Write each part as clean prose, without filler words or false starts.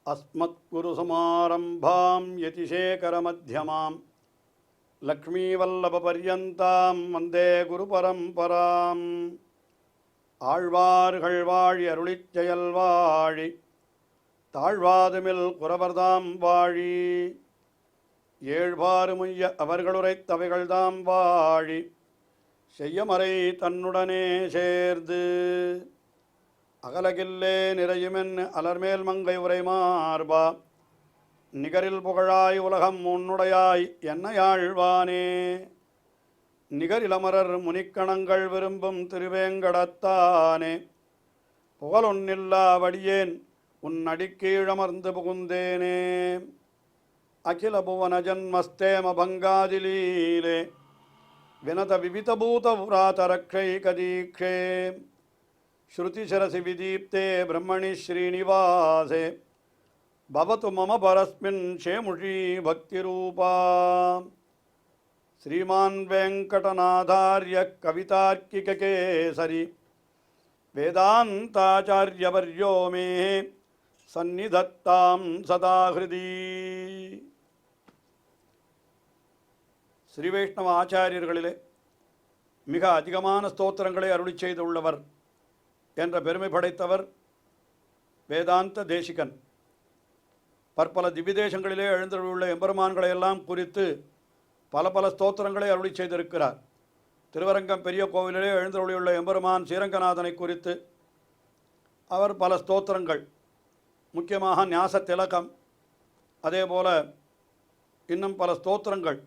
अस्मत्कुरुसमारम्भां यतिशेखरमध्यमां लक्ष्मीवल्लभपर्यन्तां वन्दे गुरुपरम्पराम् ஆழ்வார்கள் வாழி அருளிச் செயல் வாழி தாழ்வாதுமில் குறவர்தாம் வாழி ஏழ்வாறுமுய்ய அவர்களுரைத்தவைகள்தாம் வாழி செய்யமறை தன்னுடனே சேர்ந்து அகலகில்லே நிறையுமென் அலர்மேல் மங்கை உரை மார்பா நிகரில் புகழாய் உலகம் உன்னுடையாய் என்னையாழ்வானே நிகரிலமரர் முனிக்கணங்கள் விரும்பும் திருவேங்கடத்தானே புகழொன்னில்லா வடியேன் உன் அடிக்கீழமர்ந்து புகுந்தேனே அகில புவன ஜன்மஸ்தேம பங்காதிலீலே வினத விவிதபூத புராதரக்ஷை கதீக்ஷே ஸ்ருதிசரசி விதீப்தே பிரம்மணி ஸ்ரீனிவாசே பவது மம பரஸ்மின் ஷேமுஷி பக்திரூபா श्रीमान् वेङ्कटनाथार्य कवितार्किककेसरी वेदान्ताचार्यवर्यो मे सन्निधत्तां सदा हृदि ஸ்ரீ வைஷ்ணவ ஆச்சாரியர்களிலே மிக அதிகமான ஸ்தோத்திரங்களை அருளிச் செய்துள்ளவர் என்ற பெருமை படைத்தவர் வேதாந்த தேசிகன். பற்பல திவ்யதேசங்களிலே எழுந்துள்ள எம்பெருமான்களை எல்லாம் குறித்து பல பல ஸ்தோத்திரங்களை அருளி செய்திருக்கிறார். திருவரங்கம் பெரிய கோவிலிலே எழுந்தருளியுள்ள எம்பெருமான் ஸ்ரீரங்கநாதனை குறித்து அவர் பல ஸ்தோத்திரங்கள், முக்கியமாக ஞாச திலகம், அதே போல இன்னும் பல ஸ்தோத்திரங்கள்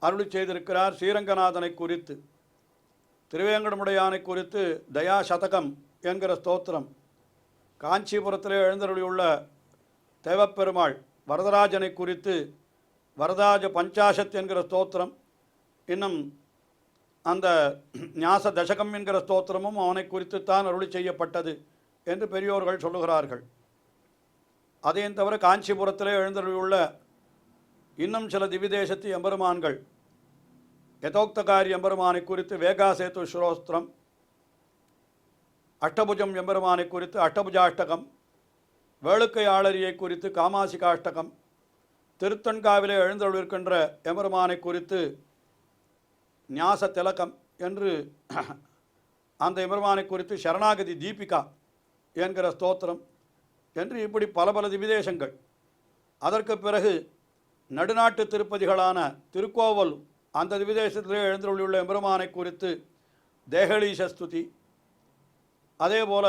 அருளி செய்திருக்கிறார். ஸ்ரீரங்கநாதனை குறித்து, திருவேங்கடமுடையானை குறித்து தயா சதகம் என்கிற ஸ்தோத்திரம், காஞ்சிபுரத்திலே எழுந்தருளியுள்ள தேவப்பெருமாள் வரதராஜனை குறித்து வரதாஜ பஞ்சாசத் என்கிற ஸ்தோத்திரம், இன்னும் அந்த ஞாச தசகம் என்கிற ஸ்தோத்திரமும் அவனை குறித்துத்தான் அருளி செய்யப்பட்டது என்று பெரியோர்கள் சொல்லுகிறார்கள். அதையும் தவிர காஞ்சிபுரத்திலே எழுந்தருளியுள்ள இன்னும் சில திவிதேசத்து எம்பெருமான்கள், யதோக்தகாரி எம்பெருமானை குறித்து வேகாசேது ஸ்ரோஸ்திரம், அஷ்டபுஜம் எம்பெருமானை குறித்து அஷ்டபுஜாஷ்டகம், வேளுக்கை ஆளரியை குறித்து காமாசிகாஷ்டகம், திருத்தன்காவிலே எழுந்தருளிருக்கின்ற எம்பெருமானை குறித்து ஞாச திலகம் என்று அந்த எம்பெருமானை குறித்து சரணாகதி தீபிகா என்கிற ஸ்தோத்திரம் என்று இப்படி பல பல திவிதேசங்கள். அதற்கு பிறகு நடுநாட்டு திருப்பதிகளான திருக்கோவல், அந்த திவிதேசத்திலே எழுந்தருளியுள்ள எம்பெருமானை குறித்து தேகலீசஸ்துதி, அதே போல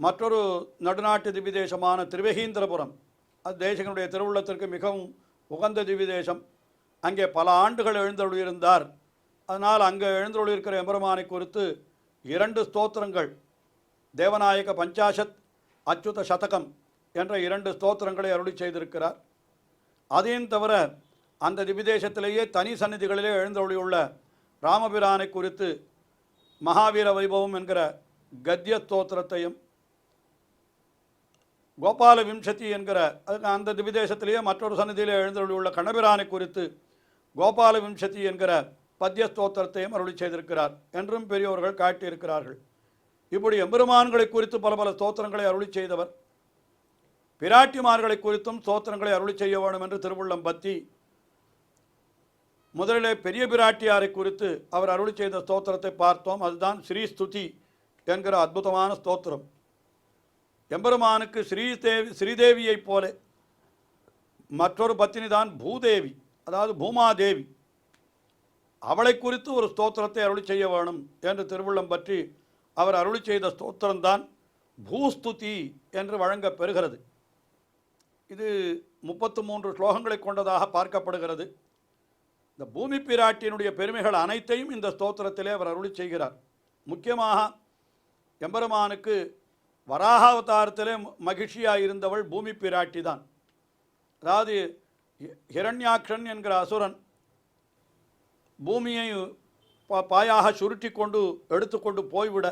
மற்றொரு நடுநாட்டு திவிதேசமான திருவகீந்திரபுரம், அது தேசகனுடைய திருவுள்ளத்திற்கு மிகவும் உகந்த திவிதேசம். அங்கே பல ஆண்டுகள் எழுந்தருளியிருந்தார். அதனால் அங்கே எழுந்தருளியிருக்கிற எம்பெருமானை குறித்து 2 ஸ்தோத்திரங்கள், தேவநாயக பஞ்சாசத், அச்சுத சதகம் என்ற 2 ஸ்தோத்திரங்களை அருளி செய்திருக்கிறார். அதையும் தவிர அந்த திவிதேசத்திலேயே தனி சந்நிதிகளிலே எழுந்தருளியுள்ள ராமபிரானை குறித்து மகாவீர வைபவம் என்கிற கத்திய ஸ்தோத்திரத்தையும், கோபால விம்சதி என்கிற அந்த திவிதேசத்திலேயே மற்றொரு சந்நிதியிலே எழுந்தருளியுள்ள கண்ணபிரானை குறித்து கோபால விம்சதி என்கிற பத்திய ஸ்தோத்திரத்தையும் அருளி செய்திருக்கிறார் என்றும் பெரியோர்கள் காட்டியிருக்கிறார்கள். இப்படி எம்பெருமான்களை குறித்து பல பல ஸ்தோத்திரங்களை அருளி செய்தவர். பிராட்டிமார்களை குறித்தும் ஸ்தோத்திரங்களை அருளி செய்ய வேண்டும் என்று திருவுள்ளம் பற்றி முதலிலே பெரிய பிராட்டியாரை குறித்து அவர் அருளி செய்த ஸ்தோத்திரத்தை பார்த்தோம். அதுதான் ஸ்ரீஸ்துதி என்கிற அற்புதமான ஸ்தோத்திரம். எம்பெருமானுக்கு ஸ்ரீதேவியைப் போல மற்றொரு பத்தினி தான் பூதேவி, அதாவது பூமாதேவி. அவளை குறித்து ஒரு ஸ்தோத்திரத்தை அருளி செய்ய வேணும் என்று திருவுள்ளம் பற்றி அவர் அருளி செய்த ஸ்தோத்திரம்தான் பூஸ்துதி என்று வழங்க பெறுகிறது. இது 33 ஸ்லோகங்களை கொண்டதாக பார்க்கப்படுகிறது. இந்த பூமி பிராட்டியினுடைய பெருமைகள் அனைத்தையும் இந்த ஸ்தோத்திரத்திலே அவர் அருளி செய்கிறார். முக்கியமாக எம்பெருமானுக்கு வராகாவதாரத்திலே மகிழ்ச்சியாக இருந்தவள் பூமி பிராட்டி தான். அதாவது ஹிரண்யாக்ஷன் என்கிற அசுரன் பூமியை பாயாக சுருட்டி கொண்டு எடுத்துக்கொண்டு போய்விட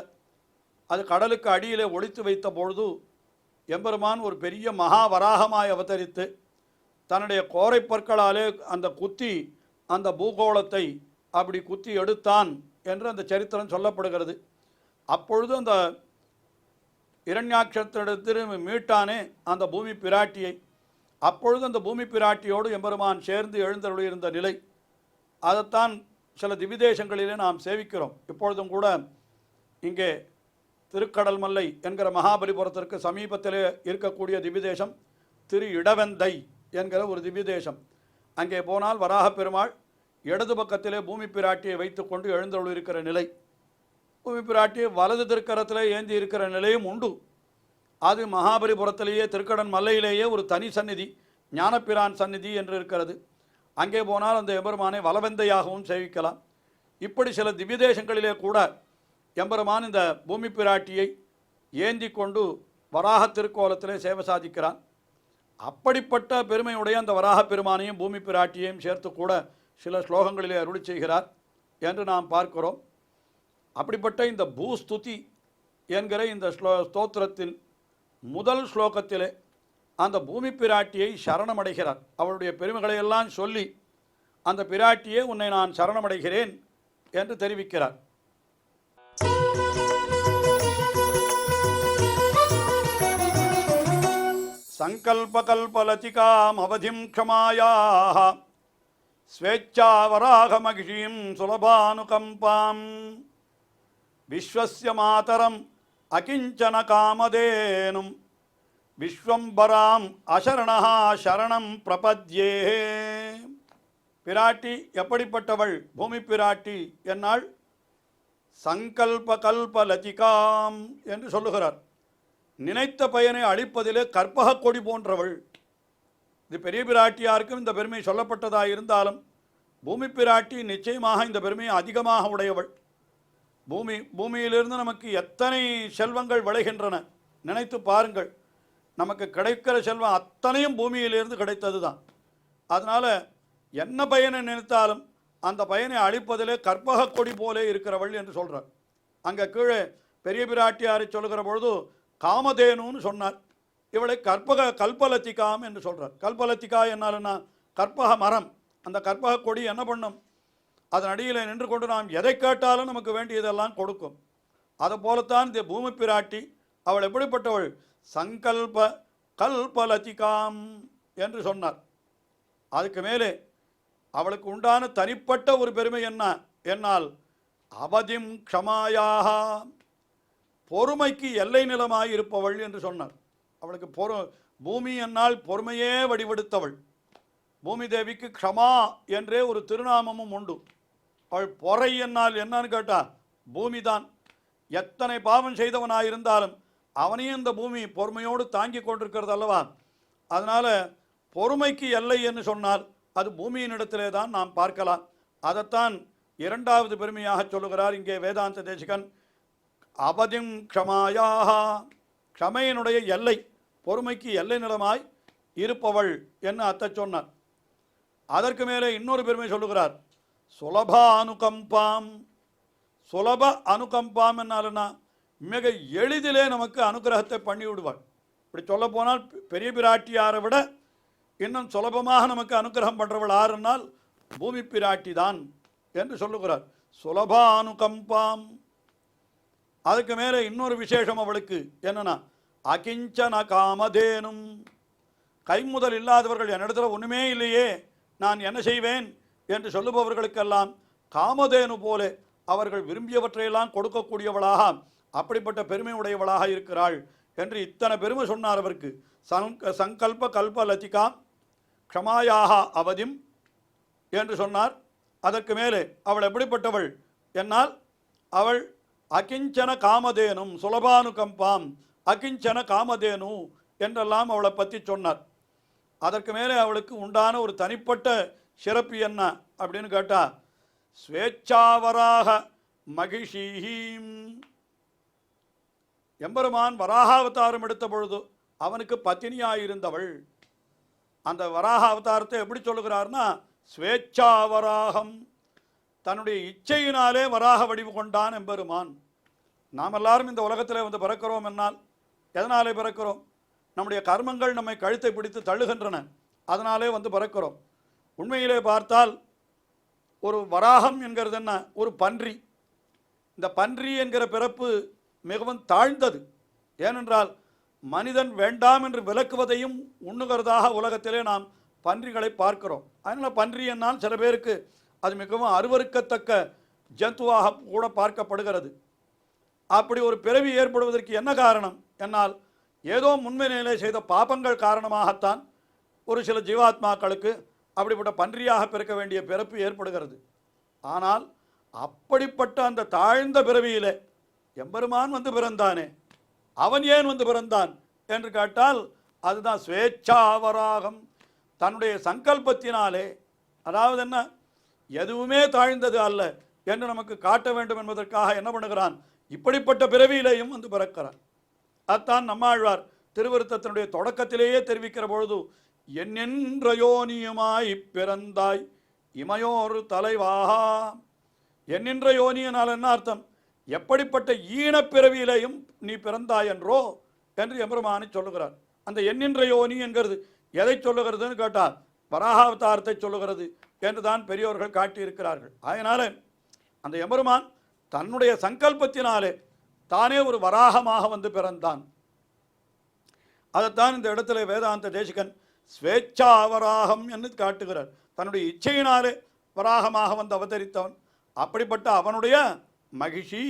அது கடலுக்கு அடியிலே ஒளித்து வைத்த பொழுது எம்பெருமான் ஒரு பெரிய மகாவராகமாய் அவதரித்து தன்னுடைய கோரை பற்களாலே அந்த குத்தி அந்த பூகோளத்தை அப்படி குத்தி எடுத்தான் என்று அந்த சரித்திரம் சொல்லப்படுகிறது. அப்பொழுது அந்த இரண்யாட்சத்திடத்தில் மீட்டானே அந்த பூமி பிராட்டியை, அப்பொழுது அந்த பூமி பிராட்டியோடு எம்பெருமான் சேர்ந்து எழுந்தருளியிருந்த நிலை, அதைத்தான் சில திவிதேசங்களிலே நாம் சேவிக்கிறோம். இப்பொழுதும் கூட இங்கே திருக்கடல் மல்லை என்கிற மகாபலிபுரத்திற்கு சமீபத்திலே இருக்கக்கூடிய திவிதேசம் திரு இடவெந்தை என்கிற ஒரு திவ்யதேசம். அங்கே போனால் வராக பெருமாள் இடது பக்கத்திலே பூமி பிராட்டியை வைத்துக்கொண்டு எழுந்தருளிருக்கிற நிலை, பூமி பிராட்டியை வலது திருக்கரத்திலே ஏந்தி இருக்கிற நிலையும் உண்டு. அது மகாபலிபுரத்திலேயே திருக்கடன் மல்லையிலேயே ஒரு தனி சந்நிதி, ஞானப்பிரான் சந்நிதி என்று இருக்கிறது. அங்கே போனால் அந்த எம்பெருமானை வலவெந்தையாகவும் சேவிக்கலாம். இப்படி சில திவ்யதேசங்களிலே கூட எம்பெருமான் இந்த பூமி பிராட்டியை ஏந்தி கொண்டு வராக திருக்கோலத்திலே சேவை சாதிக்கிறான். அப்படிப்பட்ட பெருமையுடைய அந்த வராக பெருமானையும் பூமி பிராட்டியையும் சேர்த்து கூட சில ஸ்லோகங்களிலே அருளி செய்கிறார் என்று நாம் பார்க்கிறோம். அப்படிப்பட்ட இந்த பூஸ்துதி என்கிற இந்த ஸ்தோத்திரத்தின் முதல் ஸ்லோகத்திலே அந்த பூமி பிராட்டியை சரணமடைகிறார். அவளுடைய பெருமைகளையெல்லாம் சொல்லி அந்த பிராட்டியே உன்னை நான் சரணமடைகிறேன் என்று தெரிவிக்கிறார். சங்கல்பகல்பலதிகாம் அவதிம் க்ஷமாயாः ஸ்வேச்சாவராகமகிஷீம் சுலபானுகம்பாம் விஸ்வஸ்ய மாதரம் அகிஞ்சன காமதேனும் விஸ்வம்பராம் அசரணஹ சரணம் பிரபத்யே. பிராட்டி எப்படிப்பட்டவள்? பூமி பிராட்டி என்னால் சங்கல்பகல்பலதிகாம் என்று சொல்லுகிறார். நினைத்த பயனை அளிப்பதிலே கற்பக கொடி போன்றவள். இது பெரிய பிராட்டியாருக்கும் இந்த பெருமை சொல்லப்பட்டதாக இருந்தாலும் பூமி பிராட்டி நிச்சயமாக இந்த பெருமையை அதிகமாக உடையவள். பூமியிலிருந்து நமக்கு எத்தனை செல்வங்கள் விளைகின்றன நினைத்து பாருங்கள். நமக்கு கிடைக்கிற செல்வம் அத்தனையும் பூமியிலிருந்து கிடைத்தது தான். அதனால் என்ன பயனை நினைத்தாலும் அந்த பயனை அளிப்பதிலே கற்பக கொடி போலே இருக்கிறவள் என்று சொல்கிறார். அங்கே கீழே பெரிய பிராட்டியாரை சொல்லுகிற பொழுது காமதேனுன்னு சொன்னார். இவளை கல்பலத்திகாம் என்று சொல்கிறார். கல்பலத்திகா என்னால்னா கற்பக மரம். அந்த கற்பக கொடி என்ன பண்ணும்? அதன் அடியில் நின்று கொண்டு நாம் எதை கேட்டாலும் நமக்கு வேண்டியதெல்லாம் கொடுக்கும். அதை போலத்தான் இந்த பூமி பிராட்டி. அவள் எப்படிப்பட்டவள்? சங்கல்ப கல்பலத்திகாம் என்று சொன்னார். அதுக்கு மேலே அவளுக்கு உண்டான தனிப்பட்ட ஒரு பெருமை என்ன என்னால் அவதிம் க்ஷமாயாக பொறுமைக்கு எல்லை நிலமாய் இருப்பவள் என்று சொன்னார். அவளுக்கு பூமி என்னால் பொறுமையே வடிவெடுத்தவள். பூமி தேவிக்கு க்ஷமா என்றே ஒரு திருநாமமும் உண்டு. அவள் பொறை என்னால் என்னன்னு கேட்டா பூமி தான். எத்தனை பாவம் செய்தவனாயிருந்தாலும் அவனையும் இந்த பூமி பொறுமையோடு தாங்கி கொண்டிருக்கிறது அல்லவா? அதனால் பொறுமைக்கு எல்லை என்று சொன்னால் அது பூமியின் இடத்திலே தான் நாம் பார்க்கலாம். அதைத்தான் இரண்டாவது பெருமையாக சொல்லுகிறார் இங்கே வேதாந்த தேசிகன். அவதிம் க்ஷமாயாக, க்ஷமையினுடைய எல்லை, பொறுமைக்கு எல்லை நிலமாய் இருப்பவள் என்று அத்தை சொன்னார். அதற்கு மேலே இன்னொரு பெருமை சொல்லுகிறார். சுலப அனுகம்பாம். சுலப அனுகம்பாம் என்னாலுன்னா மிக எளிதிலே நமக்கு அனுகிரகத்தை பண்ணி விடுவாள். இப்படி சொல்ல போனால் பெரிய பிராட்டியாரை விட இன்னும் சுலபமாக நமக்கு அனுகிரகம் பண்ணுறவள் யாருன்னால் பூமி பிராட்டி தான் என்று சொல்லுகிறார். சுலப அனுகம்பாம். அதுக்கு மேலே இன்னொரு விசேஷம் அவளுக்கு என்னன்னா அகிஞ்சன காமதேனும். கைமுதல் இல்லாதவர்கள் என்னிடத்துல ஒன்றுமே இல்லையே நான் என்ன செய்வேன் என்று சொல்லுபவர்களுக்கெல்லாம் காமதேனு போல அவர்கள் விரும்பியவற்றையெல்லாம் கொடுக்கக்கூடியவளாக அப்படிப்பட்ட பெருமை உடையவளாக இருக்கிறாள் என்று இத்தனை பெருமை சொன்னார் அவருக்கு. சங்கல்ப கல்ப லதிகா க்ஷமாயாக அவதிம் என்று சொன்னார். அதற்கு மேலே அவள் எப்படிப்பட்டவள் என்னால் அவள் அகிஞ்சன காமதேனும் சுலபானுகம்பாம் அகிஞ்சன காமதேனு என்றெல்லாம் அவளை பற்றி சொன்னார். அதற்கு மேலே அவளுக்கு உண்டான ஒரு தனிப்பட்ட சிறப்பு என்ன அப்படின்னு கேட்டால் ஸ்வேச்சாவராக மகிஷீம். எம்பெருமான் வராக அவதாரம் எடுத்த பொழுது அவனுக்கு பத்தினியாயிருந்தவள். அந்த வராக அவதாரத்தை எப்படி சொல்லுகிறார்னா ஸ்வேச்சாவராகம், தன்னுடைய இச்சையினாலே வராக வடிவு கொண்டான் எம்பெருமான். நாம் எல்லாரும் இந்த உலகத்தில் வந்து பிறக்கிறோம் என்னால் எதனாலே பிறக்கிறோம்? நம்முடைய கர்மங்கள் நம்மை கழுத்தை பிடித்து தள்ளுகின்றன, அதனாலே வந்து பிறக்கிறோம். உண்மையிலே பார்த்தால் ஒரு வராகம் என்கிறது என்ன? ஒரு பன்றி. இந்த பன்றி என்கிற பிறப்பு மிகவும் தாழ்ந்தது. ஏனென்றால் மனிதன் வேண்டாம் என்று விலக்குவதையும் உண்ணுகிறதாக உலகத்திலே நாம் பன்றிகளை பார்க்கிறோம். அதனால் பன்றி என்னால் சில பேருக்கு அது மிகவும் அருவருக்கத்தக்க ஜந்துவாக கூட பார்க்கப்படுகிறது. அப்படி ஒரு பிறவி ஏற்படுவதற்கு என்ன காரணம் என்னால் ஏதோ முன்வினையிலே செய்த பாபங்கள் காரணமாகத்தான் ஒரு சில ஜீவாத்மாக்களுக்கு அப்படிப்பட்ட பன்றியாக பிறக்க வேண்டிய பிறப்பு ஏற்படுகிறது. ஆனால் அப்படிப்பட்ட அந்த தாழ்ந்த பிறவியிலே எம்பெருமான் வந்து பிறந்தானே, அவன் ஏன் வந்து பிறந்தான் என்று கேட்டால் அதுதான் ஸ்வேச்சாவராகம். தன்னுடைய சங்கல்பத்தினாலே, அதாவது என்ன, எதுவுமே தாழ்ந்தது அல்ல என்று நமக்கு காட்ட வேண்டும் என்பதற்காக என்ன பண்ணுகிறான், இப்படிப்பட்ட பிறவியிலேயும் வந்து பிறக்கிறான். அத்தான் நம்மாழ்வார் திருவிருத்தத்தினுடைய தொடக்கத்திலேயே தெரிவிக்கிற பொழுது, என்னென்ற யோனியுமாய் பிறந்தாய் இமையோரு தலைவாகா. என்னென்ற யோனியினால் என்ன அர்த்தம், எப்படிப்பட்ட ஈனப்பிறவியிலேயும் நீ பிறந்தாய் என்றோ என்று எம்பெருமானை சொல்லுகிறார். அந்த எண்ணின்ற யோனி என்கிறது எதை சொல்லுகிறதுன்னு கேட்டால் வராகாவதாரத்தை சொல்லுகிறது என்று தான் பெரியோர்கள் காட்டியிருக்கிறார்கள். அதனால அந்த எம்பெருமான் தன்னுடைய சங்கல்பத்தினாலே தானே ஒரு வராகமாக வந்து பிறந்தான். அதைத்தான் இந்த இடத்துல வேதாந்த தேசிகன் ஸ்வேச்சாவராகம் என்று காட்டுகிறார். தன்னுடைய இச்சையினாலே வராகமாக வந்து அவதரித்தவன். அப்படிப்பட்ட அவனுடைய மகிஷி,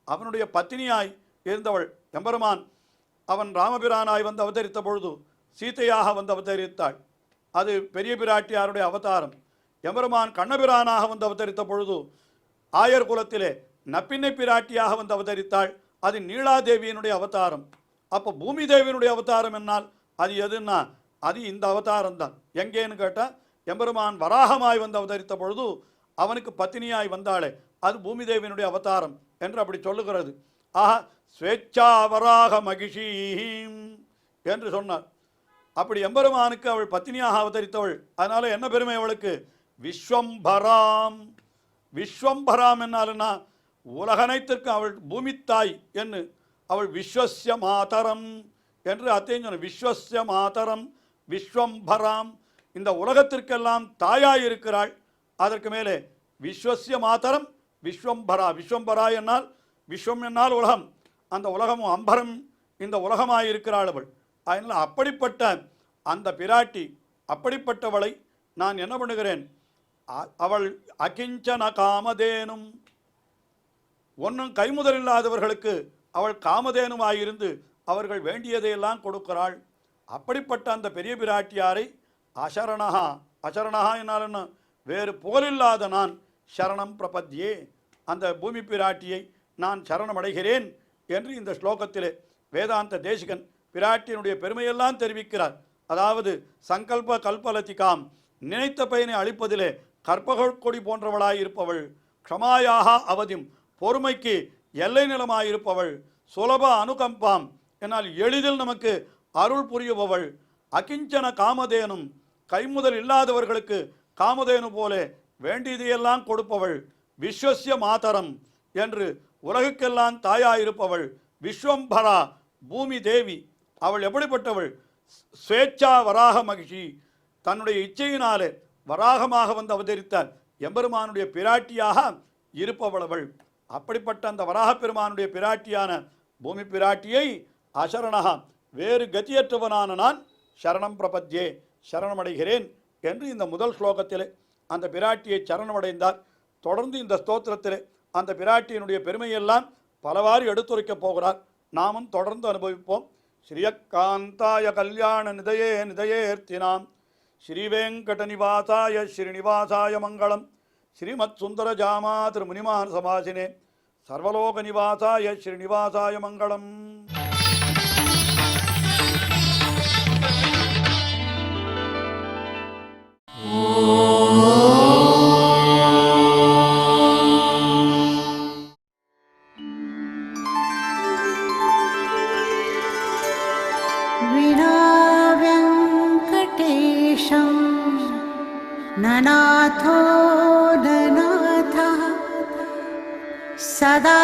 அவனுடைய பத்தினியாய் இருந்தவள் எம்பெருமான் அவன் ராமபிரானாய் வந்து அவதரித்த பொழுது சீதையாக வந்து அவதரித்தாள். அது பெரிய பிராட்டியாருடைய அவதாரம். எம்பெருமான் கண்ணபிரானாக வந்து அவதரித்த பொழுது ஆயர் குலத்திலே நப்பின்னை பிராட்டியாக வந்து அவதரித்தாள். அது நீலாதேவியினுடைய அவதாரம். அப்போ பூமி தேவியினுடைய அவதாரம் என்னால் அது எதுன்னா அது இந்த அவதாரம் தான். எங்கேன்னு கேட்டால் எம்பெருமான் வராகமாய் வந்து அவதரித்த பொழுது அவனுக்கு பத்தினியாய் வந்தாளே, அது பூமி தேவியினுடைய அவதாரம் என்று அப்படி சொல்லுகிறது. ஆஹா, ஸ்வேச்சாவராக மகிஷீம் என்று சொன்னார். அப்படி எம்பெருமானுக்கு அவள் பத்தினியாக அவதரித்தவள். அதனால என்ன பெருமை அவளுக்கு, விஸ்வம்பராம். விஸ்வம்பராம் என்னால்னா உலகனைத்திற்கு அவள் பூமித்தாய் என்று. அவள் விஸ்வஸ்ய மாதரம் என்று அத்தையும் சொன்ன. விஸ்வஸ்ய மாதரம் விஸ்வம்பராம், இந்த உலகத்திற்கெல்லாம் தாயாய் இருக்கிறாள். அதற்கு மேலே விஸ்வஸ்ய மாதரம் விஸ்வம்பரா. விஸ்வம்பரா என்னால் விஸ்வம் என்னால் உலகம், அந்த உலகமும் அம்பரம் இந்த உலகமாயிருக்கிறாள் அவள். அதனால் அப்படிப்பட்ட அந்த பிராட்டி, அப்படிப்பட்டவளை நான் என்ன பண்ணுகிறேன், அவள் அகிஞ்சன காமதேனும், ஒன்றும் கைமுதல் இல்லாதவர்களுக்கு அவள் காமதேனுமாயிருந்து அவர்கள் வேண்டியதையெல்லாம் கொடுக்கிறாள். அப்படிப்பட்ட அந்த பெரிய பிராட்டியாரை அசரணஹா, அசரணஹா என்னால் என்ன, வேறு புகழில்லாத நான் சரணம் பிரபத்யே, அந்த பூமி பிராட்டியை நான் சரணமடைகிறேன் என்று இந்த ஸ்லோகத்திலே வேதாந்த தேசிகன் பிராட்டியினுடைய பெருமையெல்லாம் தெரிவிக்கிறார். அதாவது சங்கல்ப கல்பலதிகாம், நினைத்த பயனை அளிப்பதிலே கற்பகொள் கொடி போன்றவளாய் இருப்பவள், க்ஷமாயாக அவதிம், பொறுமைக்கு எல்லை நிலமாயிருப்பவள், சுலப அனுகம்பாம் என்னால் எளிதில் நமக்கு அருள் புரியுபவள், அகிஞ்சன காமதேனும், கைமுதல் இல்லாதவர்களுக்கு காமதேனு போல வேண்டியதையெல்லாம் கொடுப்பவள், விஸ்வஸ்ய மாதரம் என்று உலகுக்கெல்லாம் தாயாயிருப்பவள், விஸ்வம்பரா பூமி தேவி. அவள் எப்படிப்பட்டவள், ஸ்வேச்சா வராக மகிஷி, தன்னுடைய இச்சையினாலே வராகமாக வந்து அவதரித்தார் எம்பெருமானுடைய பிராட்டியாக இருப்பவள் அவள். அப்படிப்பட்ட அந்த வராக பெருமானுடைய பிராட்டியான பூமி பிராட்டியை அசரணகா, வேறு கதியற்றவனான நான் சரணம் பிரபத்யே, சரணமடைகிறேன் என்று இந்த முதல் ஸ்லோகத்திலே அந்த பிராட்டியை சரணமடைந்தார். தொடர்ந்து இந்த ஸ்தோத்திரத்திலே அந்த பிராட்டியினுடைய பெருமையெல்லாம் பலவாறு எடுத்துரைக்கப் போகிறார். நாமும் தொடர்ந்து அனுபவிப்போம். ஸ்ரீயக்காந்தாய கல்யாண நிதயே நிதயேர்த்தினாம் ஸ்ரீவேங்கட நிவாசாய ஸ்ரீனிவாசாய மங்களம். ஸ்ரீமத் சுந்தர ஜாமா திருமுனிமான் சமாசினே சர்வலோக நிவாசாய ஸ்ரீனிவாசாய மங்களம். ननाथो ननाथः सदा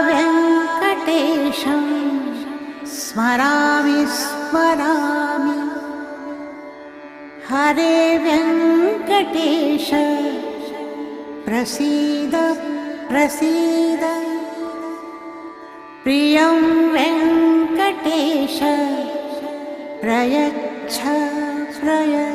वेङ्कटेशं स्मरामि स्मरामि. हरे वेङ्कटेश प्रसीद प्रसीद. प्रियं वेङ्कटेश वेङ्कटेश प्रयच्छ प्रयच्छ